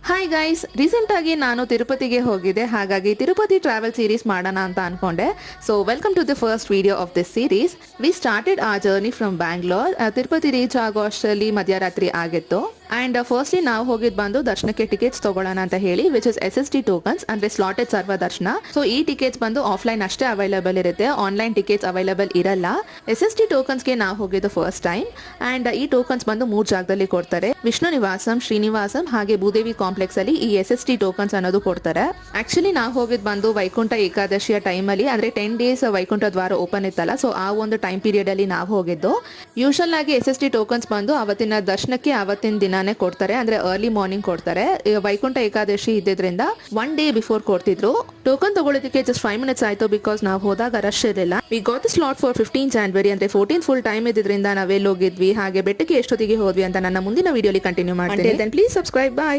Hi guys, recent ಆಗಿ ನಾನು ತಿರುಪತಿಗೆ ಹೋಗಿದ್ದೆ. ಹಾಗಾಗಿ ತಿರುಪತಿ ಟ್ರಾವೆಲ್ ಸೀರೀಸ್ ಮಾಡೋಣ ಅಂತ ಅನ್ಕೊಂಡೆ. So welcome to the first video of this series. We started a journey from Bangalore. Tirupati reach ಆಗೋ ಅಷ್ಟರಲ್ಲಿ ಮಧ್ಯರಾತ್ರಿ ಆಗಿತ್ತು. ಅಂಡ್ ಫಸ್ಟ್ಲಿ ನಾವು ಹೋಗಿದ್ ಬಂದು ದರ್ಶನಕ್ಕೆ ಟಿಕೆಟ್ಸ್ ತಗೊಳ್ಳೋಣ ಅಂತ ಹೇಳಿ, ವಿಚ್ ಇಸ್ SST ಟೋಕನ್ಸ್ ಅಂದ್ರೆ ಸ್ಲಾಟೆಡ್ ಸರ್ವ ದರ್ಶನ. ಸೊ ಈ ಟಿಕೆಟ್ಸ್ ಬಂದು ಆಫ್ಲೈನ್ ಅಷ್ಟೇ ಅವೈಲೇಬಲ್ ಇರುತ್ತೆ, ಆನ್ಲೈನ್ ಟಿಕೆಟ್ಸ್ ಅವೈಲೇಬಲ್ ಇರಲ್ಲ. SST ಟೋಕನ್ಸ್ಗೆ ನಾವು ಹೋಗಿದ್ದು ಫಸ್ಟ್ ಟೈಮ್. ಅಂಡ್ ಈ ಟೋಕನ್ಸ್ ಬಂದು 3 ಜಾಗದಲ್ಲಿ ಕೊಡ್ತಾರೆ: ವಿಷ್ಣು ನಿವಾಸಂ, ಶ್ರೀನಿವಾಸಂ ಹಾಗೆ ಭೂದೇವಿ ಕಾಂಪ್ಲೆಕ್ಸ್ ಅಲ್ಲಿ ಈ SST ಟೋಕನ್ಸ್ ಅನ್ನೋದು ಕೊಡ್ತಾರೆ. ಆಕ್ಚುಲಿ ನಾವು ಹೋಗಿದ್ ಬಂದು ವೈಕುಂಠ ಏಕಾದಶಿಯ ಟೈಮ್ ಅಲ್ಲಿ, ಅಂದ್ರೆ 10 ಡೇಸ್ ವೈಕುಂಠ ದ್ವಾರ ಓಪನ್ ಇತ್ತಲ್ಲ, ಸೊ ಆ ಒಂದು ಟೈಮ್ ಪೀರಿಯಡ್ ಅಲ್ಲಿ ನಾವು ಹೋಗಿದ್ದು. ಯೂಶಲ್ ಆಗಿ SST ಟೋಕನ್ಸ್ ಬಂದು ಅವತ್ತಿನ ದರ್ಶನಕ್ಕೆ ಅವತ್ತಿನ ದಿನಾನೇ ಕೊಡ್ತಾರೆ, ಅಂದ್ರೆ ಅರ್ಲಿ ಮಾರ್ನಿಂಗ್ ಕೊಡ್ತಾರೆ. ವೈಕುಂಠ ಏಕಾದಶಿ ಇದ್ದಿದ್ರಿಂದ 1 ಡೇ ಬಿಫೋರ್ ಕೊಡ್ತಿದ್ರು. ಟೋಕನ್ ತಗೊಳ್ಳೋದಕ್ಕೆ ಜಸ್ಟ್ 5 ಮಿನಿಟ್ಸ್ ಆಯ್ತು, ಬಿಕಾಸ್ ನಾವು ಹೋದಾಗ ರಶ್ ಇರಲಿಲ್ಲ. We got the slot for 15 January, ಅಂದ್ರೆ 14 ಫುಲ್ ಟೈಮ್ ಇದ್ದಿದ್ರಿಂದ ನಾವೆಲ್ಲ ಹೋಗಿದ್ವಿ, ಹಾಗೆ ಬೆಟ್ಟಕ್ಕೆ ಎಷ್ಟೊತ್ತಿಗೆ ಹೋದ್ವಿ ಅಂತ ನನ್ನ ಮುಂದಿನ ವಿಡಿಯೋಲಿ ಕಂಟಿನ್ಯೂ ಮಾಡ್ತೀನಿ. Please subscribe. ಬಾಯ್.